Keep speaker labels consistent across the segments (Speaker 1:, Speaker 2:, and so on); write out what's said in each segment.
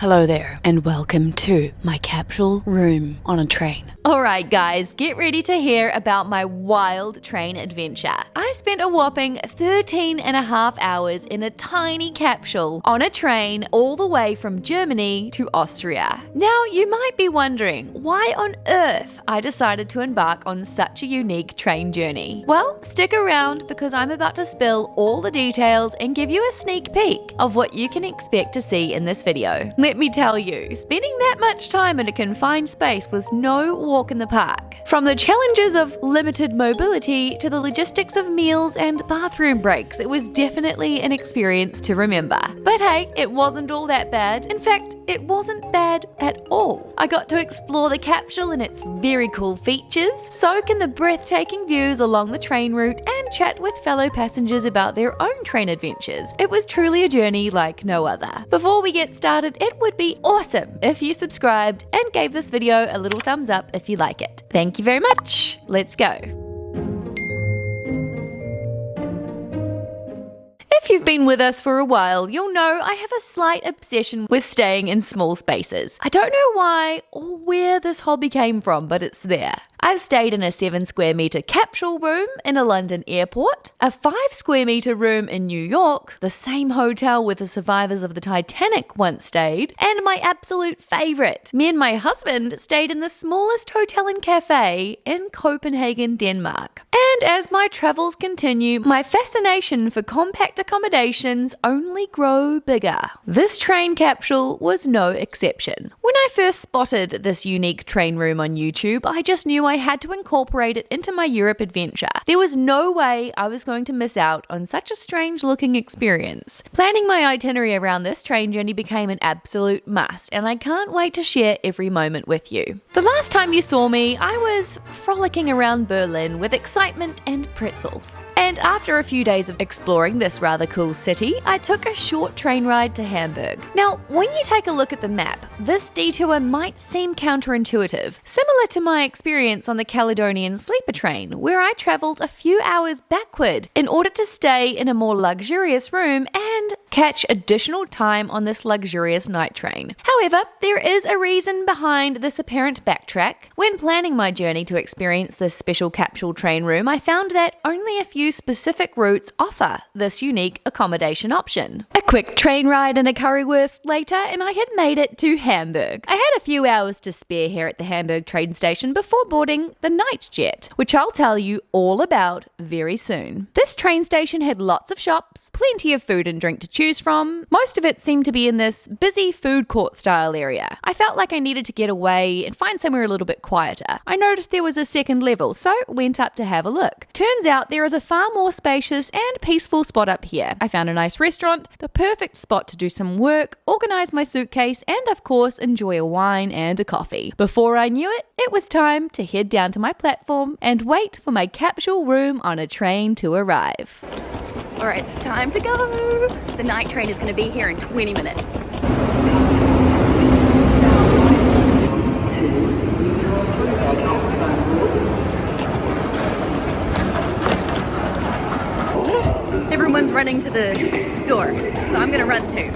Speaker 1: Hello there, and welcome to my capsule room on a train.
Speaker 2: Alright guys, get ready to hear about my wild train adventure. I spent a whopping 13 and a half hours in a tiny capsule on a train all the way from Germany to Austria. Now you might be wondering why on earth I decided to embark on such a unique train journey. Well, stick around because I'm about to spill all the details and give you a sneak peek of what you can expect to see in this video. Let me tell you, spending that much time in a confined space was no walk in the park. From the challenges of limited mobility to the logistics of meals and bathroom breaks, it was definitely an experience to remember. But hey, it wasn't all that bad. In fact, it wasn't bad at all. I got to explore the capsule and its very cool features, soak in the breathtaking views along the train route, and chat with fellow passengers about their own train adventures. It was truly a journey like no other. Before we get started, it would be awesome if you subscribed and gave this video a little thumbs up if you like it. Thank you very much. Let's go. If you've been with us for a while, you'll know I have a slight obsession with staying in small spaces. I don't know why or where this hobby came from, but it's there. I've stayed in a 7 square meter capsule room in a London airport, a 5 square meter room in New York, the same hotel where the survivors of the Titanic once stayed, and my absolute favourite. Me and my husband stayed in the smallest hotel and cafe in Copenhagen, Denmark. And as my travels continue, my fascination for compact accommodations only grow bigger. This train capsule was no exception. When I first spotted this unique train room on YouTube, I just knew I had to incorporate it into my Europe adventure. There was no way I was going to miss out on such a strange looking experience. Planning my itinerary around this train journey became an absolute must, and I can't wait to share every moment with you. The last time you saw me, I was frolicking around Berlin with excitement and pretzels. And after a few days of exploring this rather cool city, I took a short train ride to Hamburg. Now, when you take a look at the map, this detour might seem counterintuitive, similar to my experience on the Caledonian sleeper train, where I travelled a few hours backward in order to stay in a more luxurious room and catch additional time on this luxurious night train. However, there is a reason behind this apparent backtrack. When planning my journey to experience this special capsule train room, I found that only a few specific routes offer this unique accommodation option. A quick train ride and a currywurst later, and I had made it to Hamburg. I had a few hours to spare here at the Hamburg train station before boarding the Nightjet, which I'll tell you all about very soon. This train station had lots of shops, plenty of food and drink to choose from. Most of it seemed to be in this busy food court style area. I felt like I needed to get away and find somewhere a little bit quieter. I noticed there was a second level, so went up to have a look. Turns out there is a far more spacious and peaceful spot up here. I found a nice restaurant, the perfect spot to do some work, organize my suitcase, and of course enjoy a wine and a coffee. Before I knew it, it was time to head down to my platform and wait for my capsule room on a train to arrive.
Speaker 3: Alright, it's time to go! The night train is going to be here in 20 minutes. Everyone's running to the door, so I'm gonna run too.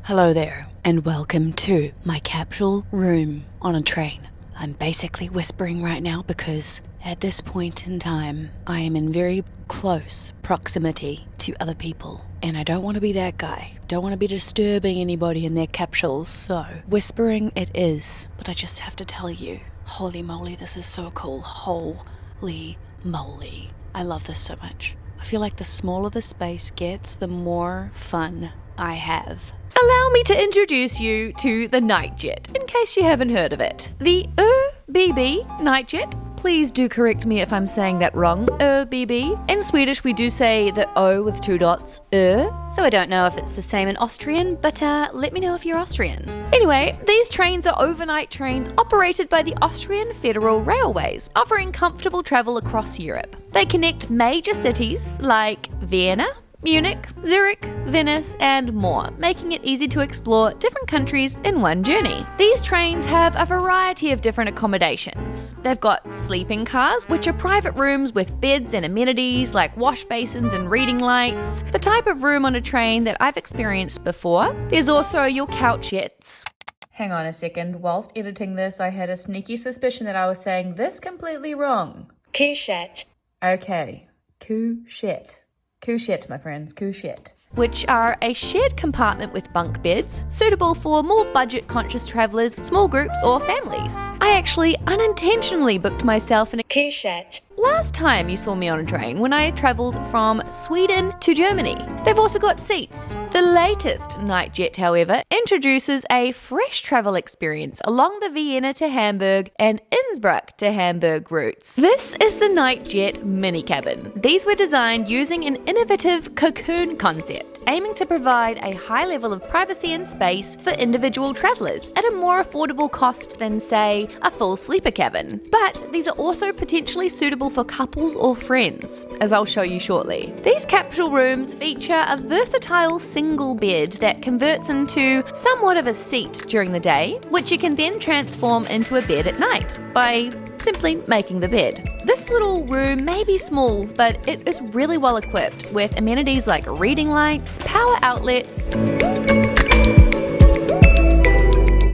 Speaker 1: Hello there, and welcome to my capsule room on a train. I'm basically whispering right now because at this point in time, I am in very close proximity to other people, and I don't want to be that guy. Don't want to be disturbing anybody in their capsules, so whispering it is. But I just have to tell you, holy moly, this is so cool. Holy moly. I love this so much. I feel like the smaller the space gets, the more fun I have.
Speaker 2: Allow me to introduce you to the Nightjet, in case you haven't heard of it. The ÖBB Nightjet. Please do correct me if I'm saying that wrong. ÖBB. In Swedish, we do say the O with 2 dots.
Speaker 3: So I don't know if it's the same in Austrian, but let me know if you're Austrian.
Speaker 2: Anyway, these trains are overnight trains operated by the Austrian Federal Railways, offering comfortable travel across Europe. They connect major cities like Vienna, Munich, Zurich, Venice, and more, making it easy to explore different countries in one journey. These trains have a variety of different accommodations. They've got sleeping cars, which are private rooms with beds and amenities like wash basins and reading lights, the type of room on a train that I've experienced before. There's also your couchettes. Hang on a second, whilst editing this, I had a sneaky suspicion that I was saying this completely wrong.
Speaker 4: Couchette.
Speaker 2: Okay, couchette. Couchette, my friends, couchette. Which are a shared compartment with bunk beds, suitable for more budget-conscious travellers, small groups, or families. I actually unintentionally booked myself in a
Speaker 4: Couchette.
Speaker 2: last time you saw me on a train when I travelled from Sweden to Germany. They've also got seats. The latest Nightjet, however, introduces a fresh travel experience along the Vienna to Hamburg and Innsbruck to Hamburg routes. This is the Nightjet mini cabin. These were designed using an innovative cocoon concept, aiming to provide a high level of privacy and space for individual travellers at a more affordable cost than, say, a full sleeper cabin. But these are also potentially suitable for couples or friends, as I'll show you shortly. These capsule rooms feature a versatile single bed that converts into somewhat of a seat during the day, which you can then transform into a bed at night by simply making the bed. This little room may be small, but it is really well equipped with amenities like reading lights, power outlets,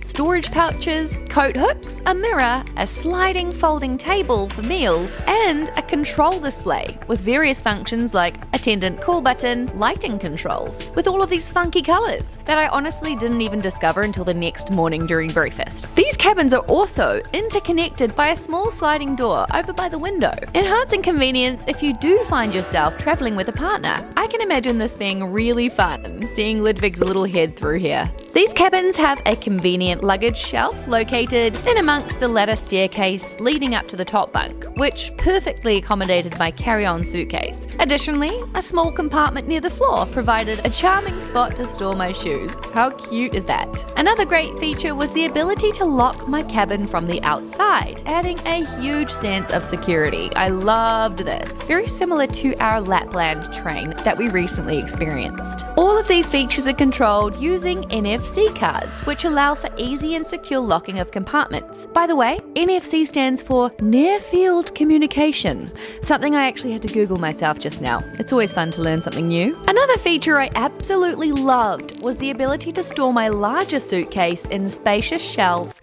Speaker 2: storage pouches, coat hooks, a mirror, a sliding folding table for meals, and a control display with various functions like attendant call button, lighting controls, with all of these funky colours that I honestly didn't even discover until the next morning during breakfast. These cabins are also interconnected by a small sliding door over by the window, enhancing convenience if you do find yourself travelling with a partner. I can imagine this being really fun, seeing Ludwig's little head through here. These cabins have a convenient luggage shelf located in amongst the ladder staircase leading up to the top bunk, which perfectly accommodated my carry-on suitcase. Additionally, a small compartment near the floor provided a charming spot to store my shoes. How cute is that? Another great feature was the ability to lock my cabin from the outside, adding a huge sense of security. I loved this. Very similar to our Lapland train that we recently experienced. All of these features are controlled using NFC cards, which allow for easy and secure locking of compartments. By the way, NFC stands for Near Field Communication, something I actually had to Google myself just now. It's always fun to learn something new. Another feature I absolutely loved was the ability to store my larger suitcase in spacious shelves,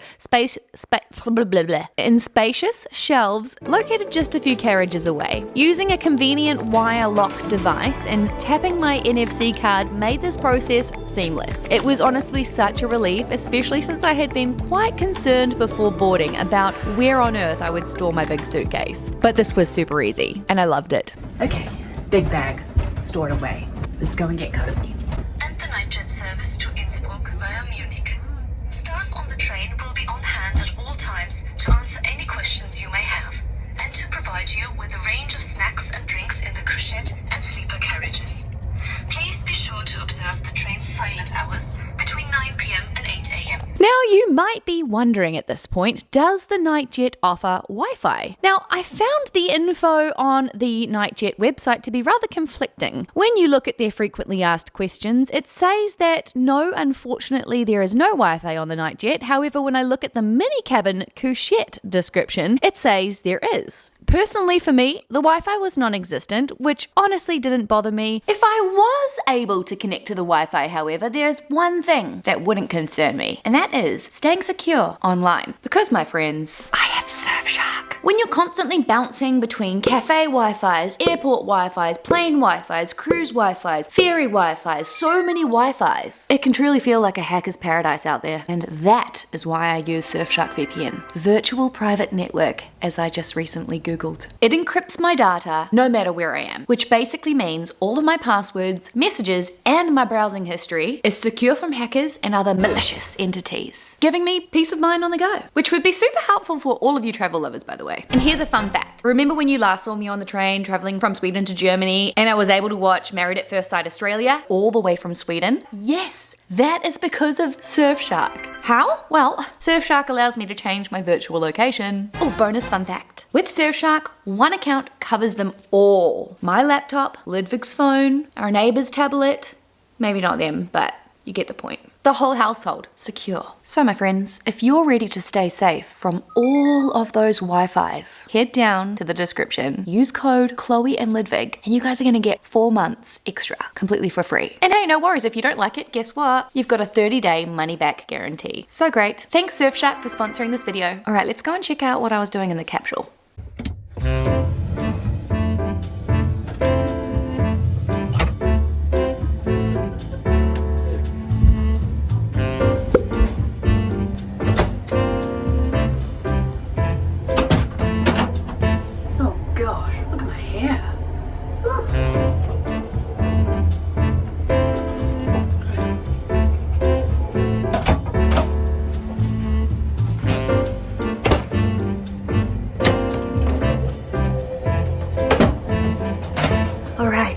Speaker 2: located just a few carriages away. Using a convenient wire lock device and tapping my NFC card made this process seamless. It was honestly such a relief, especially since I had been quite concerned before boarding about where on earth I would store my big suitcase. But this was super easy, and I loved it.
Speaker 1: Okay, big bag, stored away. Let's go and get cozy.
Speaker 4: And the Nightjet service to Innsbruck via Munich. Staff on the train will be on hand at all times to answer any questions you may have, and to provide you with a range of snacks and drinks in the couchette and sleeper carriages. Please be sure to observe the train's silent hours between 9 p.m. and 8 a.m.
Speaker 2: Now, you might be wondering at this point, does the Nightjet offer Wi-Fi? Now, I found the info on the Nightjet website to be rather conflicting. When you look at their frequently asked questions, it says that no, unfortunately, there is no Wi-Fi on the Nightjet. However, when I look at the mini cabin couchette description, it says there is. Personally, for me, the Wi-Fi was non-existent, which honestly didn't bother me. If I was able to connect to the Wi-Fi, however, there's one thing that wouldn't concern me, and that is staying secure online. Because, my friends, I have Surfshark. When you're constantly bouncing between cafe Wi-Fis, airport Wi-Fis, plane Wi-Fis, cruise Wi-Fis, ferry Wi-Fis, so many Wi-Fis, it can truly feel like a hacker's paradise out there. And that is why I use Surfshark VPN, Virtual Private Network, as I just recently Googled. It encrypts my data no matter where I am, which basically means all of my passwords, messages, and my browsing history is secure from hackers and other malicious entities, giving me peace of mind on the go, which would be super helpful for all of you travel lovers, by the way. way. And here's a fun fact. Remember when you last saw me on the train traveling from Sweden to Germany and I was able to watch Married at First Sight Australia all the way from Sweden? Yes, that is because of Surfshark. How? Well, Surfshark allows me to change my virtual location. Oh, bonus fun fact. With Surfshark, one account covers them all. My laptop, Ludwig's phone, our neighbor's tablet, maybe not them, but you get the point. The whole household, secure. So my friends, if you're ready to stay safe from all of those Wi-Fis, head down to the description, use code Chloe and Ludwig, and you guys are gonna get 4 months extra, completely for free. And hey, no worries, if you don't like it, guess what? You've got a 30-day money-back guarantee. So great. Thanks Surfshark for sponsoring this video. All right, let's go and check out what I was doing in the capsule.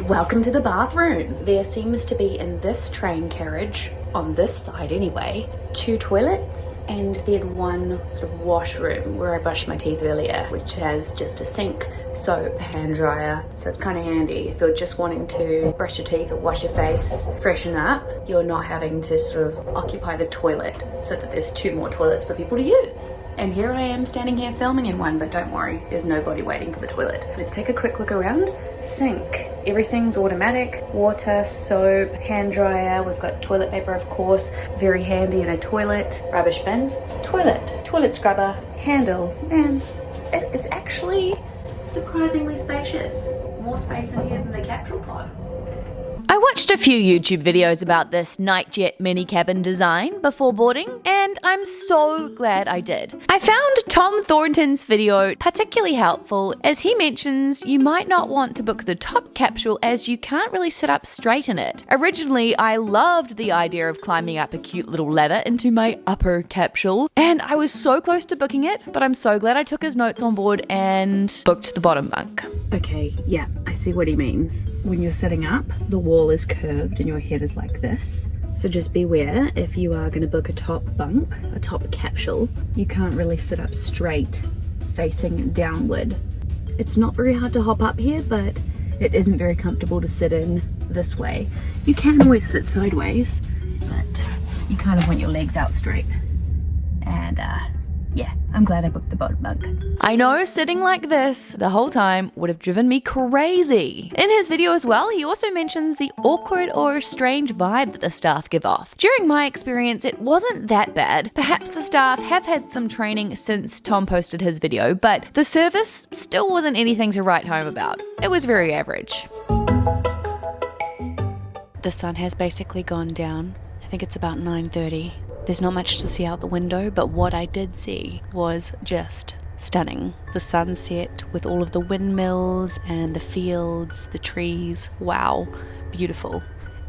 Speaker 2: Welcome to the bathroom. There seems to be in this train carriage, on this side anyway, 2 toilets and then one sort of washroom where I brushed my teeth earlier, which has just a sink, soap, hand dryer. So it's kind of handy if you're just wanting to brush your teeth or wash your face, freshen up, you're not having to sort of occupy the toilet so that there's 2 more toilets for people to use. And here I am standing here filming in one, but don't worry, there's nobody waiting for the toilet. Let's take a quick look around. Sink. Everything's automatic. Water, soap, hand dryer. We've got toilet paper, of course. Very handy in a toilet. Rubbish bin. Toilet scrubber. Handle. And it is actually surprisingly spacious. More space in here than the capsule pod. I watched a few YouTube videos about this Nightjet mini cabin design before boarding, and I'm so glad I did. I found Tom Thornton's video particularly helpful as he mentions you might not want to book the top capsule as you can't really sit up straight in it. Originally, I loved the idea of climbing up a cute little ladder into my upper capsule, and I was so close to booking it, but I'm so glad I took his notes on board and booked the bottom bunk. Okay, yeah, I see what he means. When you're sitting up, the wall is curved and your head is like this. So just beware, if you are going to book a top bunk, a top capsule, you can't really sit up straight, facing downward. It's not very hard to hop up here, but it isn't very comfortable to sit in this way. You can always sit sideways, but you kind of want your legs out straight. And yeah, I'm glad I booked the bottom bunk. I know sitting like this the whole time would have driven me crazy. In his video as well, he also mentions the awkward or strange vibe that the staff give off. During my experience, it wasn't that bad. Perhaps the staff have had some training since Tom posted his video, but the service still wasn't anything to write home about. It was very average. The sun has basically gone down. I think it's about 9:30. There's not much to see out the window, but what I did see was just stunning. The sunset with all of the windmills and the fields, the trees. Wow, beautiful.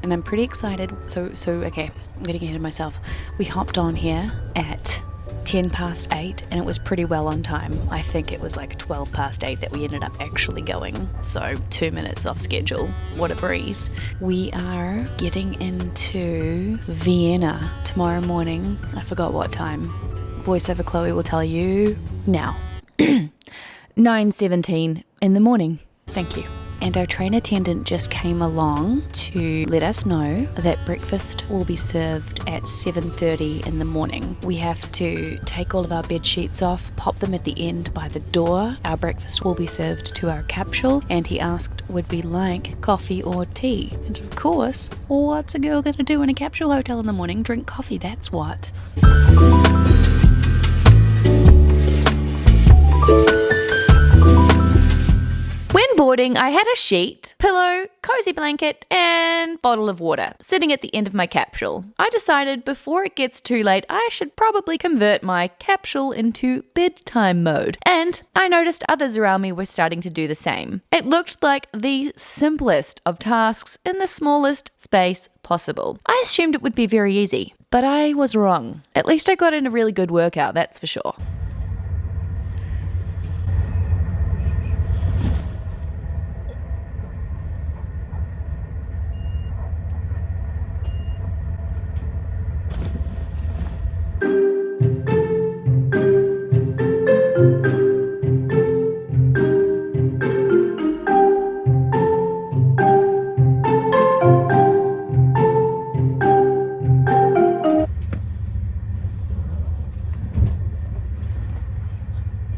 Speaker 2: And I'm pretty excited. So okay, I'm getting ahead of myself. We hopped on here at 8:10 and it was pretty well on time. I think it was like 8:12 that we ended up actually going. So 2 minutes off schedule. What a breeze. We are getting into Vienna tomorrow morning. I forgot what time. Voiceover Chloe will tell you now. 9:17 in the morning. Thank you. And our train attendant just came along to let us know that breakfast will be served at 7:30 in the morning. We have to take all of our bed sheets off, pop them at the end by the door. Our breakfast will be served to our capsule, and he asked would we like coffee or tea. And of course, what's a girl gonna do in a capsule hotel in the morning? Drink coffee, that's what. When boarding, I had a sheet, pillow, cozy blanket, and bottle of water sitting at the end of my capsule. I decided before it gets too late, I should probably convert my capsule into bedtime mode. And I noticed others around me were starting to do the same. It looked like the simplest of tasks in the smallest space possible. I assumed it would be very easy, but I was wrong. At least I got in a really good workout, that's for sure.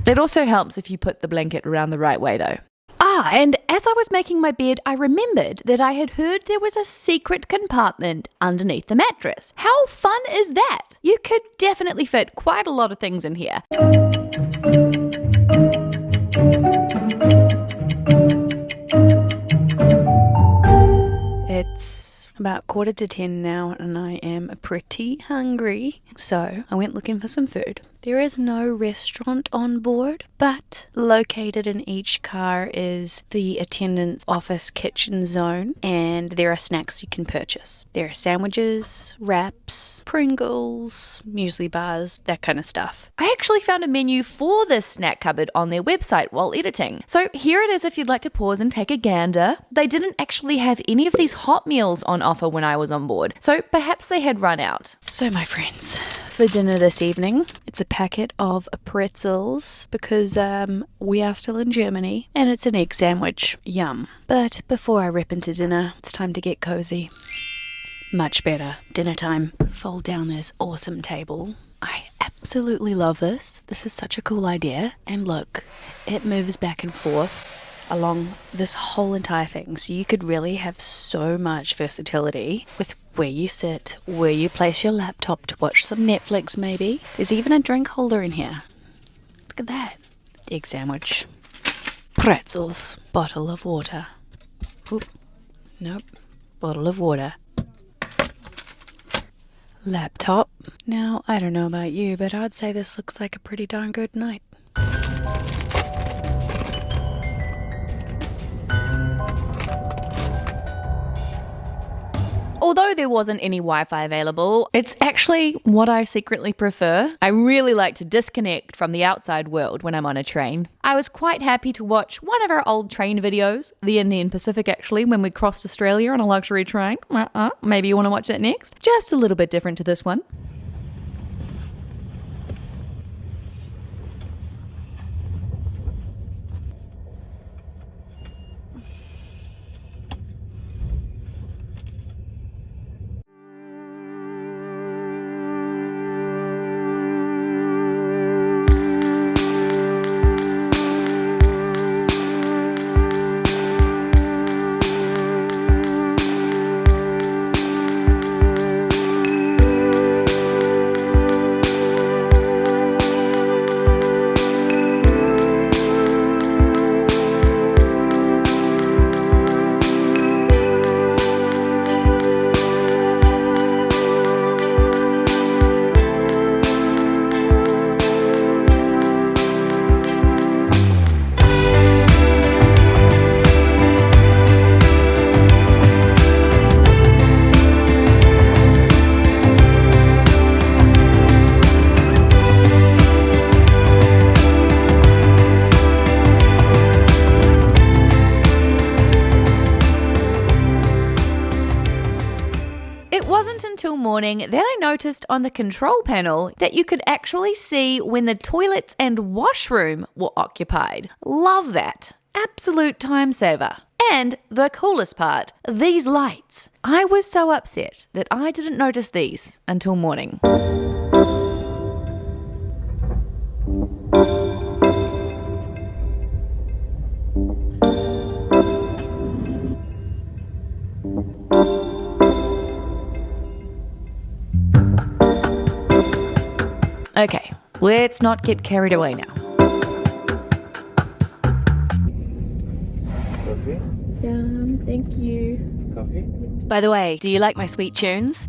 Speaker 2: It also helps if you put the blanket around the right way though. And as I was making my bed, I remembered that I had heard there was a secret compartment underneath the mattress. How fun is that? You could definitely fit quite a lot of things in here.
Speaker 1: It's about 9:45 now and I am pretty hungry. So I went looking for some food. There is no restaurant on board, but located in each car is the attendant's office kitchen zone, and there are snacks you can purchase. There are sandwiches, wraps, Pringles, muesli bars, that kind of stuff.
Speaker 2: I actually found a menu for this snack cupboard on their website while editing. So here it is if you'd like to pause and take a gander. They didn't actually have any of these hot meals on offer when I was on board, so perhaps they had run out.
Speaker 1: So my friends, for dinner this evening, it's a packet of pretzels because we are still in Germany, and it's an egg sandwich. Yum. But before I rip into dinner, it's time to get cozy. Much better. Dinner time. Fold down this awesome table. I absolutely love this. This is such a cool idea. And look, it moves back and forth along this whole entire thing. So you could really have so much versatility with where you sit, where you place your laptop to watch some Netflix maybe. There's even a drink holder in here. Look at that. Egg sandwich. Pretzels. Bottle of water. Oop. Nope. Bottle of water. Laptop. Now, I don't know about you, but I'd say this looks like a pretty darn good night.
Speaker 2: Although there wasn't any Wi-Fi available, it's actually what I secretly prefer. I really like to disconnect from the outside world when I'm on a train. I was quite happy to watch one of our old train videos, the Indian Pacific actually, when we crossed Australia on a luxury train. Maybe you want to watch that next? Just a little bit different to this one. Morning, then I noticed on the control panel that you could actually see when the toilets and washroom were occupied. Love that. Absolute time saver. And the coolest part, these lights. I was so upset that I didn't notice these until morning. Okay, let's not get carried away now.
Speaker 5: Coffee?
Speaker 1: Thank you.
Speaker 5: Coffee?
Speaker 1: By the way, do you like my sweet tunes?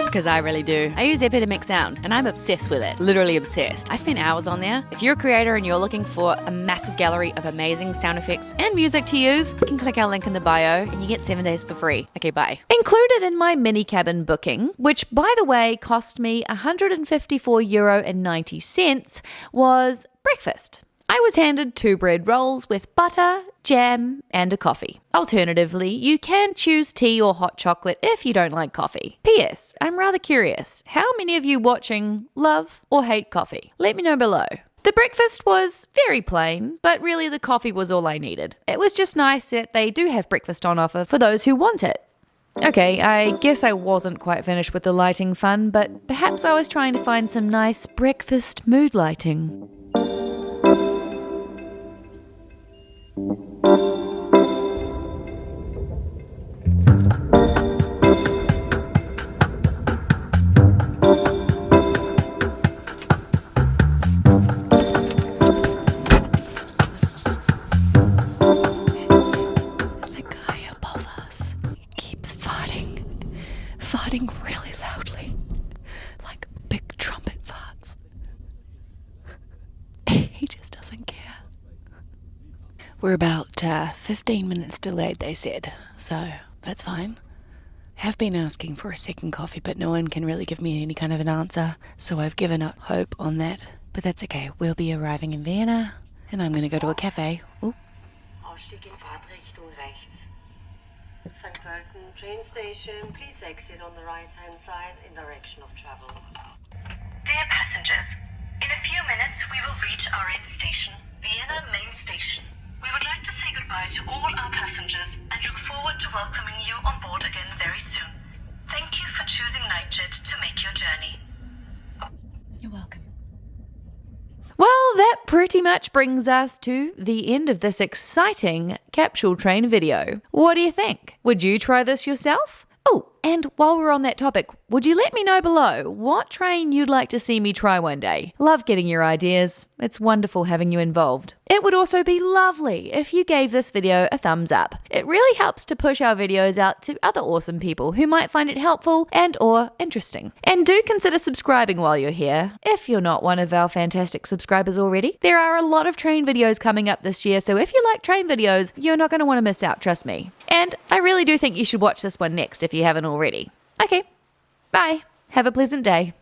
Speaker 1: Because I really do. I use Epidemic sound, and I'm obsessed with it. Literally obsessed. I spend hours on there. If you're a creator and you're looking for a massive gallery of amazing sound effects and music to use, you can click our link in the bio and you get 7 days for free. Okay, bye.
Speaker 2: Included in my mini cabin booking, which by the way cost me €154.90, was breakfast. I was handed 2 bread rolls with butter, jam, and a coffee. Alternatively, you can choose tea or hot chocolate if you don't like coffee. P.S. I'm rather curious, how many of you watching love or hate coffee? Let me know below. The breakfast was very plain, but really the coffee was all I needed. It was just nice that they do have breakfast on offer for those who want it. Okay, I guess I wasn't quite finished with the lighting fun, but perhaps I was trying to find some nice breakfast mood lighting.
Speaker 1: farting really loudly, like big trumpet farts. He just doesn't care. We're about 15 minutes delayed, they said, so that's fine. Have been asking for a second coffee, but no one can really give me any kind of an answer, so I've given up hope on that. But that's okay, we'll be arriving in Vienna, and I'm gonna go to a cafe. Ooh.
Speaker 5: Ausstieg in Fahrtrichtung rechts. St. Pölten train station, please exit on the right-hand side in direction of travel.
Speaker 4: Dear passengers, in a few minutes we will reach our end station, Vienna Main Station. We would like to say goodbye to all our passengers and look forward to welcoming you on board again very soon. Thank you for choosing Nightjet to make your journey.
Speaker 1: You're welcome.
Speaker 2: Well, that pretty much brings us to the end of this exciting capsule train video. What do you think? Would you try this yourself? Oh, and while we're on that topic, would you let me know below what train you'd like to see me try one day? Love getting your ideas. It's wonderful having you involved. It would also be lovely if you gave this video a thumbs up. It really helps to push our videos out to other awesome people who might find it helpful and or interesting. And do consider subscribing while you're here, if you're not one of our fantastic subscribers already. There are a lot of train videos coming up this year, so if you like train videos, you're not going to want to miss out, trust me. And I really do think you should watch this one next if you haven't already. Okay, bye. Have a pleasant day.